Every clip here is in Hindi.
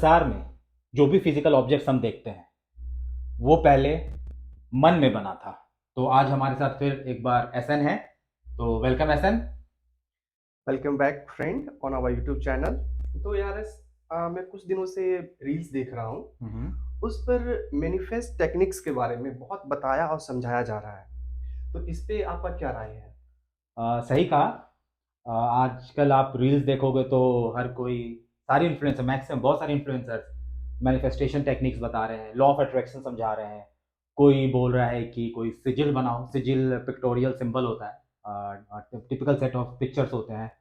संसार में जो भी फिजिकल ऑब्जेक्ट्स हम देखते हैं वो पहले मन में बना था। तो आज हमारे साथ फिर एक बार एसएन है। तो welcome SN. Welcome back friend on our YouTube channel. तो यार मैं कुछ दिनों से रील्स देख रहा हूँ। उस पर मैनिफेस्ट टेक्निक्स के बारे में बहुत बताया और समझाया जा रहा है। तो इस पे आपका क्या राय है? सही कहा। आजकल आप रील्स देखोगे तो हर कोई, सारी इन्फ्लुएंसर, मैक्सिमम बहुत सारे इन्फ्लुएंसर्स मैनिफेस्टेशन टेक्निक्स बता रहे हैं, लॉ ऑफ अट्रैक्शन समझा रहे हैं। कोई बोल रहा है कि कोई सिजिल बनाओ, सिजिल पिक्टोरियल सिंबल होता है, टिपिकल सेट ऑफ पिक्चर्स होते हैं।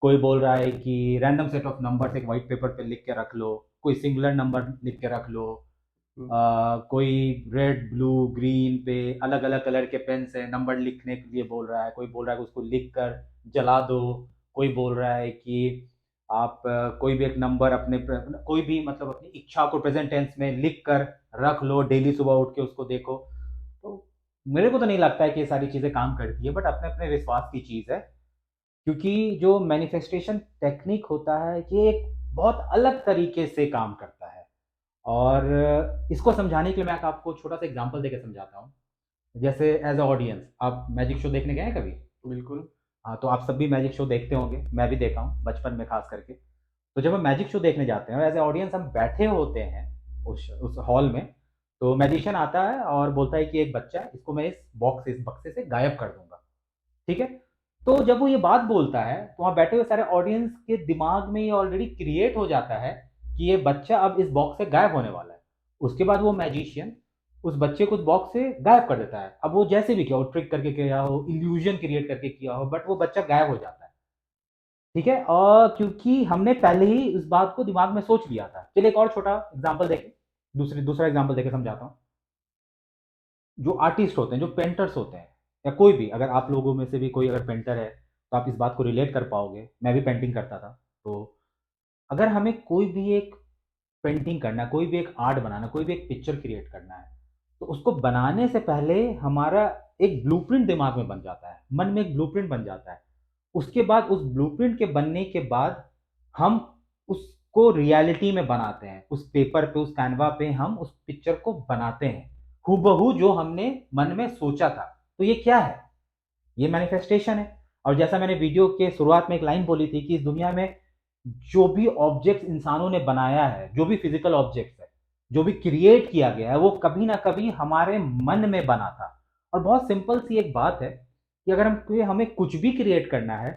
कोई बोल रहा है कि रैंडम सेट ऑफ नंबर्स एक वाइट पेपर पे लिख के रख लो, कोई सिंगुलर नंबर लिख के रख लो। हम्म, कोई रेड ब्लू ग्रीन पे अलग अलग कलर के पेन से नंबर लिखने के लिए बोल रहा है। कोई बोल रहा है कि उसको लिख कर जला दो। कोई बोल रहा है कि आप कोई भी एक नंबर अपने कोई भी मतलब अपनी इच्छा को प्रेजेंट टेंस में लिख कर रख लो, डेली सुबह उठ के उसको देखो। तो मेरे को तो नहीं लगता है कि ये सारी चीज़ें काम करती है, बट अपने अपने विश्वास की चीज़ है। क्योंकि जो मैनिफेस्टेशन टेक्निक होता है ये एक बहुत अलग तरीके से काम करता है। और इसको समझाने के लिए मैं आपको छोटा सा एग्जांपल देके समझाता हूँ। जैसे एज अ ऑडियंस आप मैजिक शो देखने गए हैं कभी? बिल्कुल। हाँ, तो आप सब भी मैजिक शो देखते होंगे, मैं भी देखा हूँ बचपन में खास करके। तो जब हम मैजिक शो देखने जाते हैं और एज ए ऑडियंस हम बैठे होते हैं उस हॉल में, तो मैजिशियन आता है और बोलता है कि एक बच्चा है, इसको मैं इस बक्से से गायब कर दूंगा। ठीक है। तो जब वो ये बात बोलता है तो वहाँ बैठे हुए सारे ऑडियंस के दिमाग में ये ऑलरेडी क्रिएट हो जाता है कि ये बच्चा अब इस बॉक्स से गायब होने वाला है। उसके बाद वो मैजिशियन उस बच्चे को उस बॉक्स से गायब कर देता है। अब वो जैसे भी किया हो, ट्रिक करके किया हो, इल्यूजन क्रिएट करके किया हो, बट वो बच्चा गायब हो जाता है। ठीक है। और क्योंकि हमने पहले ही इस बात को दिमाग में सोच लिया था। चलिए एक और छोटा एग्जाम्पल देखें, दूसरा एग्जाम्पल देके समझाता हूँ। जो आर्टिस्ट होते हैं, जो पेंटर्स होते हैं, या कोई भी, अगर आप लोगों में से भी कोई अगर पेंटर है तो आप इस बात को रिलेट कर पाओगे। मैं भी पेंटिंग करता था। तो अगर हमें कोई भी एक पेंटिंग करना है, कोई भी एक आर्ट बनाना, कोई भी एक पिक्चर क्रिएट करना है, तो उसको बनाने से पहले हमारा एक ब्लूप्रिंट दिमाग में बन जाता है, मन में एक ब्लूप्रिंट बन जाता है। उसके बाद उस ब्लूप्रिंट के बनने के बाद हम उसको रियलिटी में बनाते हैं, उस पेपर पे, उस कैनवा पे हम उस पिक्चर को बनाते हैं, हूबहू जो हमने मन में सोचा था। तो ये क्या है? ये मैनिफेस्टेशन है। और जैसा मैंने वीडियो के शुरुआत में एक लाइन बोली थी कि इस दुनिया में जो भी ऑब्जेक्ट इंसानों ने बनाया है, जो भी फिजिकल ऑब्जेक्ट है, जो भी क्रिएट किया गया है, वो कभी ना कभी हमारे मन में बना था। और बहुत सिंपल सी एक बात है कि अगर हमें कुछ भी क्रिएट करना है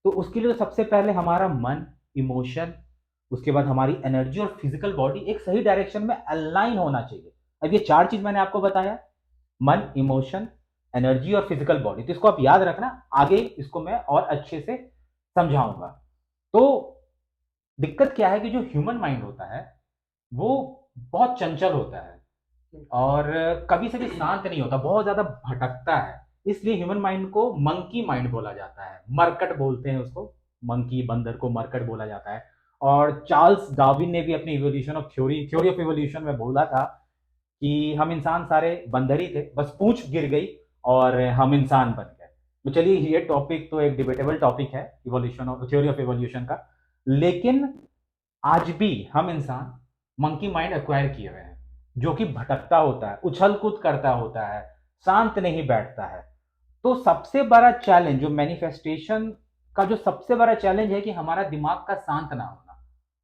तो उसके लिए तो सबसे पहले हमारा मन, इमोशन, उसके बाद हमारी एनर्जी और फिजिकल बॉडी एक सही डायरेक्शन में अलाइन होना चाहिए। अब ये चार चीज मैंने आपको बताया, मन, इमोशन, एनर्जी और फिजिकल बॉडी। तो इसको आप याद रखना, आगे इसको मैं और अच्छे से समझाऊंगा। तो दिक्कत क्या है कि जो ह्यूमन माइंड होता है वो बहुत चंचल होता है और कभी से भी शांत नहीं होता, बहुत ज्यादा भटकता है। इसलिए ह्यूमन माइंड को मंकी माइंड बोला जाता है, मरकट बोलते हैं उसको। मंकी, बंदर को मरकट बोला जाता है। और चार्ल्स डार्विन ने भी अपनी evolution of theory of evolution में बोला था कि हम इंसान सारे बंदर ही थे, बस पूंछ गिर गई और हम इंसान बन गए। तो चलिए, ये टॉपिक तो एक डिबेटेबल टॉपिक है, evolution of theory of evolution का। लेकिन आज भी हम इंसान मंकी माइंड एक्वायर किए हुए हैं, जो कि भटकता होता है, उछल कूद करता होता है, शांत नहीं बैठता है। तो सबसे बड़ा चैलेंज जो मैनिफेस्टेशन का, जो सबसे बड़ा चैलेंज है कि हमारा दिमाग का शांत ना होना,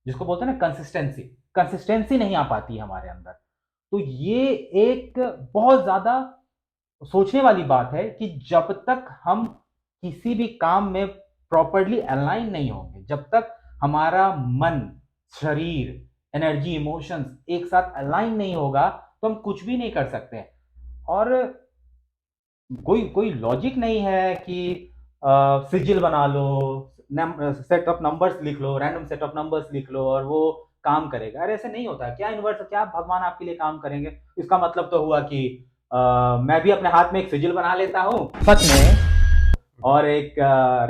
जिसको बोलते हैं ना कंसिस्टेंसी। कंसिस्टेंसी नहीं आ पाती है हमारे अंदर। तो ये एक बहुत ज्यादा सोचने वाली बात है कि जब तक हम किसी भी काम में प्रॉपरली अलाइन नहीं होंगे, जब तक हमारा मन, शरीर, एनर्जी, इमोशंस एक साथ अलाइन नहीं होगा, तो हम कुछ भी नहीं कर सकते। और कोई कोई लॉजिक नहीं है कि सिजिल बना लो, सेट ऑफ नंबर्स लिख लो, रैंडम सेट ऑफ नंबर्स लिख लो और वो काम करेगा। अरे ऐसे नहीं होता है। क्या यूनिवर्स, क्या भगवान आपके लिए काम करेंगे? इसका मतलब तो हुआ कि मैं भी अपने हाथ में एक सिजिल बना लेता हूँ सच में, और एक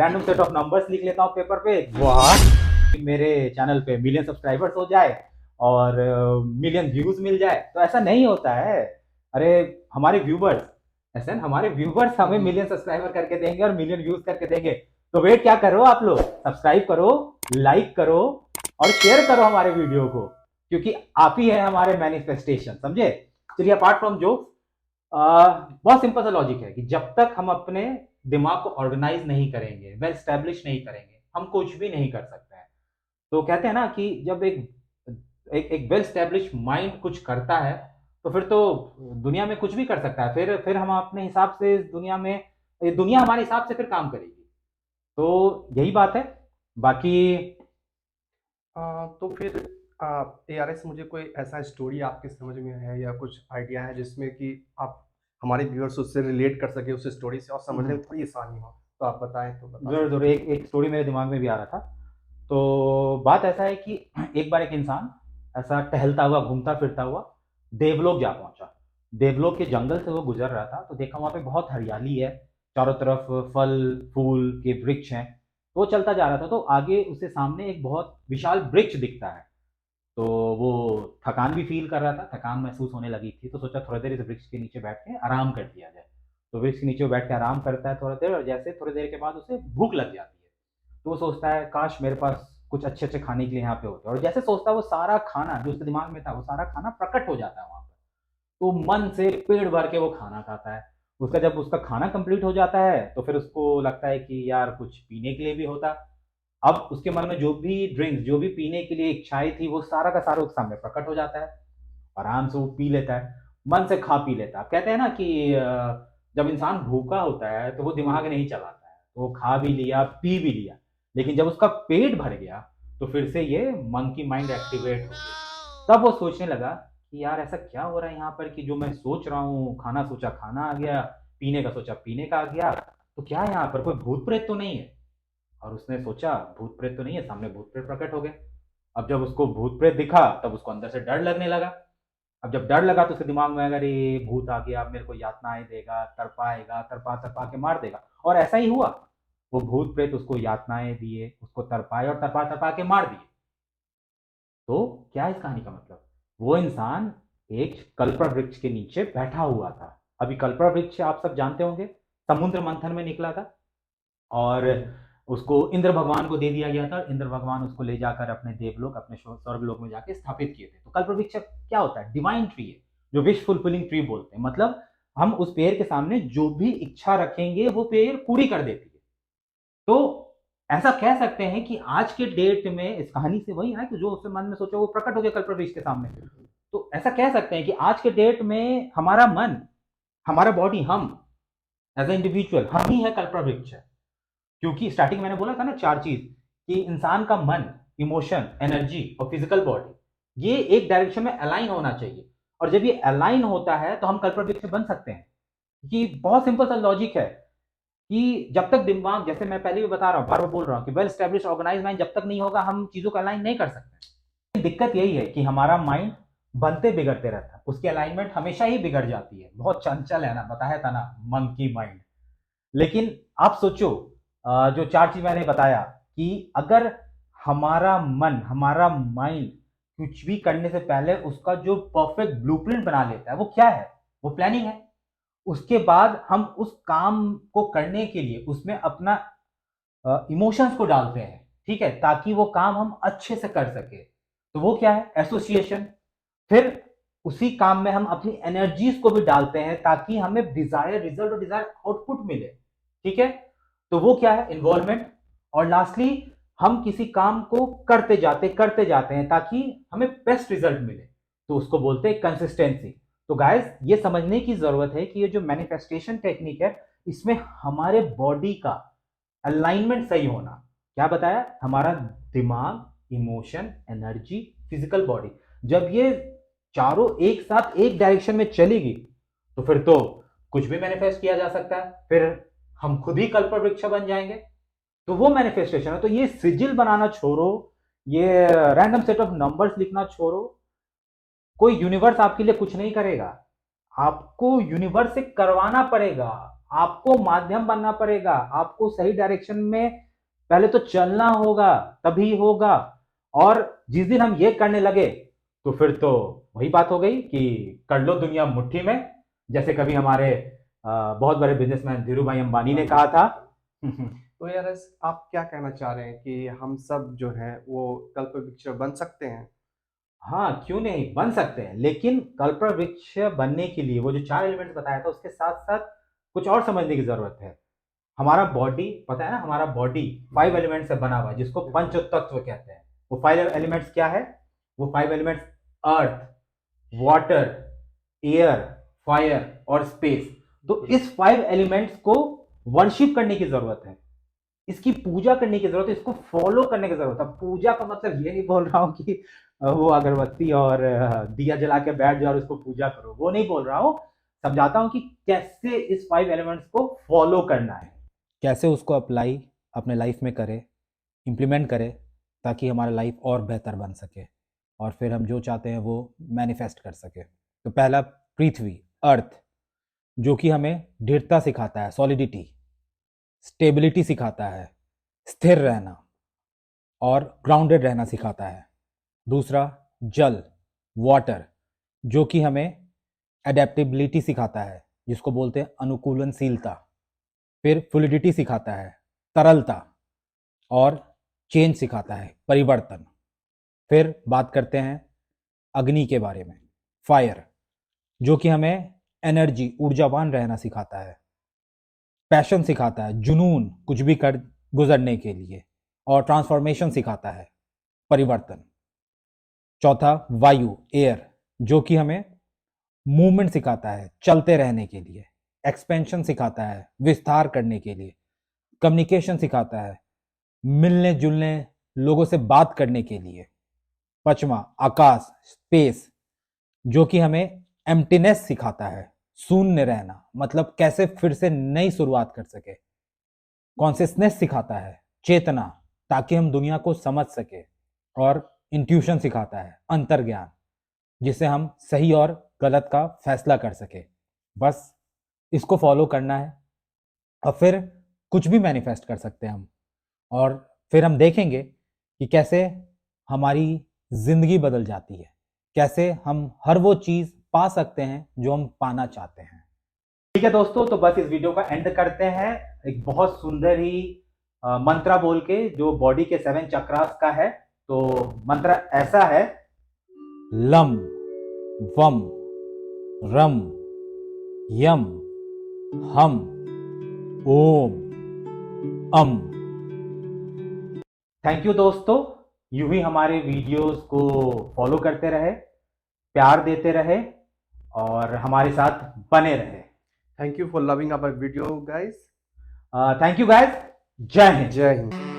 रैंडम सेट ऑफ नंबर्स लिख लेता हूँ पेपर पे, वाह, मेरे चैनल पे मिलियन सब्सक्राइबर्स हो जाए और मिलियन व्यूज मिल जाए। तो ऐसा नहीं होता है। अरे हमारे व्यूवर्स, ऐसा हमारे व्यूवर्स हमें मिलियन सब्सक्राइबर करके देंगे और मिलियन व्यूज करके देंगे। तो वेट क्या कर रहे हो आप लोग? सब्सक्राइब करो, लाइक करो और शेयर करो हमारे वीडियो को। क्योंकि आप ही है हमारे मैनिफेस्टेशन, समझे। चलिए अपार्ट फ्रॉम जोक्स, बहुत सिंपल सा लॉजिक है कि जब तक हम अपने दिमाग को ऑर्गेनाइज नहीं करेंगे, वेल स्टैब्लिश नहीं करेंगे, हम कुछ भी नहीं कर सकते हैं। तो कहते हैं ना कि जब एक एक, एक वेल स्टैब्लिश माइंड कुछ करता है तो फिर तो दुनिया में कुछ भी कर सकता है। फिर हम अपने हिसाब से इस दुनिया में, ये दुनिया हमारे हिसाब से फिर काम करेगी। तो यही बात है। बाकी तो फिर एआरएस, मुझे कोई ऐसा स्टोरी आपके समझ में है या कुछ आइडिया है जिसमें कि आप हमारे व्यूअर्स उससे रिलेट कर सके उस स्टोरी से और समझने में थोड़ी आसानी हो, तो आप बताएं तो बता जरूर सकते जरूर, एक एक स्टोरी मेरे दिमाग में भी आ रहा था। तो बात ऐसा है कि एक बार एक इंसान ऐसा टहलता हुआ, घूमता फिरता हुआ देवलोक जा पहुंचा। देवलोक के जंगल से वो गुजर रहा था, तो देखा वहां पे बहुत हरियाली है, चारों तरफ फल फूल के वृक्ष हैं। तो वो चलता जा रहा था, तो आगे उसके सामने एक बहुत विशाल वृक्ष दिखता है। तो वो थकान भी फील कर रहा था, थकान महसूस होने लगी थी, तो सोचा थोड़ी देर इस वृक्ष के नीचे बैठ के आराम कर लिया जाए। तो वृक्ष के नीचे वो बैठ के आराम करता है थोड़ी देर, और जैसे थोड़ी देर के बाद उसे भूख लग जाती है। तो वो सोचता है काश मेरे पास कुछ अच्छे अच्छे खाने के लिए यहाँ पे होते, और जैसे सोचता है वो सारा खाना जो उसके दिमाग में था वो सारा खाना प्रकट हो जाता है वहां पर। तो मन से पेट भर के वो खाना खाता है। उसका जब उसका खाना कंप्लीट हो जाता है तो फिर उसको लगता है कि यार कुछ पीने के लिए भी होता। अब उसके मन में जो भी ड्रिंक्स, जो भी पीने के लिए इच्छाएं थी, वो सारा का सारा उसके सामने प्रकट हो जाता है। आराम से वो पी लेता है, मन से खा पी लेता है। कहते हैं ना कि जब इंसान भूखा होता है तो वो दिमाग नहीं चलाता है, तो वो खा भी लिया पी भी लिया, लेकिन जब उसका पेट भर गया तो फिर से ये मंकी माइंड एक्टिवेट हो गई। तब वो सोचने लगा कि यार ऐसा क्या हो रहा है यहाँ पर कि जो मैं सोच रहा हूँ, खाना सोचा खाना आ गया, पीने का सोचा पीने का आ गया, तो क्या यहाँ पर कोई भूत प्रेत तो नहीं है। और उसने सोचा भूत प्रेत तो नहीं है, सामने भूत प्रेत प्रकट हो गए। अब जब उसको भूत प्रेत दिखा तब उसको अंदर से डर लगने लगा। अब जब डर लगा तो उसके दिमाग में अगर ये भूत आ गया, अब मेरे को यातनाएं देगा, तरपाएगा, तरपा तरपा के मार देगा। और ऐसा ही हुआ, वो भूत प्रेत उसको यातनाएं दिए, उसको तरपाए और तरपा तरपा के मार दिए। तो क्या है इस कहानी का मतलब? वो इंसान एक कल्पा वृक्ष के नीचे बैठा हुआ था। अभी कल्पा वृक्ष आप सब जानते होंगे, समुद्र मंथन में निकला था, और उसको इंद्र भगवान को दे दिया गया था। इंद्र भगवान उसको ले जाकर अपने देवलोक, अपने स्वर्ग लोक में जाके स्थापित किए थे। तो कल्प वृक्ष क्या होता है? डिवाइन ट्री है, जो विश फुलफिलिंग ट्री बोलते हैं। मतलब हम उस पेड़ के सामने जो भी इच्छा रखेंगे वो पेड़ पूरी कर देती है। तो ऐसा कह सकते हैं कि आज के डेट में, इस कहानी से वही है कि जो उसके मन में सोचा वो प्रकट हो गया कल्प वृक्ष के सामने। तो ऐसा कह सकते हैं कि आज के डेट में हमारा मन, हमारा बॉडी, हम एज ए इंडिविजुअल, हम ही है कल्प वृक्ष है। क्योंकि स्टार्टिंग मैंने बोला था ना चार चीज, कि इंसान का मन, इमोशन, एनर्जी और फिजिकल बॉडी, ये एक डायरेक्शन में अलाइन होना चाहिए। और जब ये अलाइन होता है तो हम कल्पना बन सकते हैं। कि बहुत सिंपल सा लॉजिक है कि जब तक दिमाग, जैसे मैं पहले भी बता रहा हूँ, बार बार बोल रहा हूँ कि वेल स्टैब्लिश ऑर्गेनाइज माइंड जब तक नहीं होगा हम चीजों को अलाइन नहीं कर सकते। दिक्कत यही है कि हमारा माइंड बनते बिगड़ते रहता है, उसकी अलाइनमेंट हमेशा ही बिगड़ जाती है। बहुत चंचल है ना, बताया था ना, मंकी माइंड। लेकिन आप सोचो, जो चार चीज मैंने बताया, कि अगर हमारा मन, हमारा माइंड कुछ भी करने से पहले उसका जो परफेक्ट ब्लूप्रिंट बना लेता है, वो क्या है? वो प्लानिंग है। उसके बाद हम उस काम को करने के लिए उसमें अपना इमोशंस को डालते हैं, ठीक है, ताकि वो काम हम अच्छे से कर सके। तो वो क्या है? एसोसिएशन। फिर उसी काम में हम अपनी एनर्जीज को भी डालते हैं ताकि हमें डिजायर रिजल्ट और डिजायर आउटपुट मिले, ठीक है। तो वो क्या है? इन्वॉल्वमेंट। और लास्टली हम किसी काम को करते जाते हैं ताकि हमें बेस्ट रिजल्ट मिले, तो उसको बोलते हैं कंसिस्टेंसी। तो गाइस, ये समझने की जरूरत है कि ये जो मैनिफेस्टेशन टेक्निक है, इसमें हमारे बॉडी का अलाइनमेंट सही होना। क्या बताया? हमारा दिमाग, इमोशन, एनर्जी, फिजिकल बॉडी, जब ये चारों एक साथ एक डायरेक्शन में चलेगी तो फिर तो कुछ भी मैनिफेस्ट किया जा सकता है। फिर हम खुद ही कल्प वृक्ष बन जाएंगे। तो वो मैनिफेस्टेशन है। तो ये सिजिल बनाना छोड़ो, ये रैंडम सेट ऑफ नंबर्स लिखना छोड़ो। कोई यूनिवर्स आपके लिए कुछ नहीं करेगा, आपको यूनिवर्स से करवाना पड़ेगा। आपको माध्यम बनना पड़ेगा, आपको सही डायरेक्शन में पहले तो चलना होगा, तभी होगा। और जिस दिन हम ये करने लगे तो फिर तो वही बात हो गई कि कर लो दुनिया मुट्ठी में, जैसे कभी हमारे बहुत बड़े बिजनेसमैन धीरू भाई अंबानी ने कहा था। तो यार आप क्या कहना चाह रहे हैं कि हम सब जो हैं वो कल्प वृक्ष बन सकते हैं? हाँ, क्यों नहीं बन सकते हैं, लेकिन कल्पवृक्ष वृक्ष बनने के लिए वो जो 4 एलिमेंट्स बताया था उसके साथ-साथ कुछ और समझने की ज़रूरत है। हमारा बॉडी पता है ना, हमारा बॉडी 5 एलिमेंट से बना हुआ है जिसको पंचतत्व कहते हैं। वो 5 एलिमेंट्स क्या है? वो 5 elements earth, water, air, fire और स्पेस। तो इस 5 एलिमेंट्स को वर्शिप करने की ज़रूरत है। इसकी पूजा करने की ज़रूरत है, इसको फॉलो करने की ज़रूरत है। पूजा का मतलब ये नहीं बोल रहा हूँ कि वो अगरबत्ती और दिया जला के बैठ जाओ और उसको पूजा करो, वो नहीं बोल रहा हूँ। समझाता हूँ कि कैसे इस 5 एलिमेंट्स को फॉलो करना है, कैसे उसको अप्लाई अपने लाइफ में करें, इम्प्लीमेंट करें, ताकि हमारा लाइफ और बेहतर बन सके और फिर हम जो चाहते हैं वो मैनिफेस्ट कर सके। तो पहला पृथ्वी, अर्थ, जो कि हमें दृढ़ता सिखाता है, सॉलिडिटी, स्टेबिलिटी सिखाता है, स्थिर रहना और ग्राउंडेड रहना सिखाता है। दूसरा जल, वाटर, जो कि हमें एडेप्टेबिलिटी सिखाता है, जिसको बोलते हैं अनुकूलनशीलता। फिर फ्लूइडिटी सिखाता है, तरलता और चेंज सिखाता है, परिवर्तन। फिर बात करते हैं अग्नि के बारे में, फायर, जो कि हमें एनर्जी, ऊर्जावान रहना सिखाता है, पैशन सिखाता है, जुनून, कुछ भी कर गुजरने के लिए, और ट्रांसफॉर्मेशन सिखाता है, परिवर्तन। चौथा वायु, एयर, जो कि हमें मूवमेंट सिखाता है, चलते रहने के लिए, एक्सपेंशन सिखाता है, विस्तार करने के लिए, कम्युनिकेशन सिखाता है, मिलने जुलने, लोगों से बात करने के लिए। पांचवा आकाश, स्पेस, जो कि हमें एम्प्टीनेस सिखाता है, शून्य रहना, मतलब कैसे फिर से नई शुरुआत कर सके। कॉन्शियसनेस सिखाता है, चेतना, ताकि हम दुनिया को समझ सके। और इंट्यूशन सिखाता है, अंतर्ज्ञान, जिससे हम सही और गलत का फैसला कर सके। बस इसको फॉलो करना है और फिर कुछ भी मैनिफेस्ट कर सकते हैं हम। और फिर हम देखेंगे कि कैसे हमारी जिंदगी बदल जाती है, कैसे हम हर वो चीज पा सकते हैं जो हम पाना चाहते हैं। ठीक है दोस्तों, तो बस इस वीडियो का एंड करते हैं एक बहुत सुंदर ही मंत्रा बोल के, जो बॉडी के 7 चक्रास का है। तो मंत्र ऐसा है, लम वम रम यम हम ओम अम। थैंक यू दोस्तों, यूं ही हमारे वीडियोस को फॉलो करते रहे, प्यार देते रहे और हमारे साथ बने रहे। Thank you for loving our video guys. Thank you guys, जय हिंद। जय हिंद।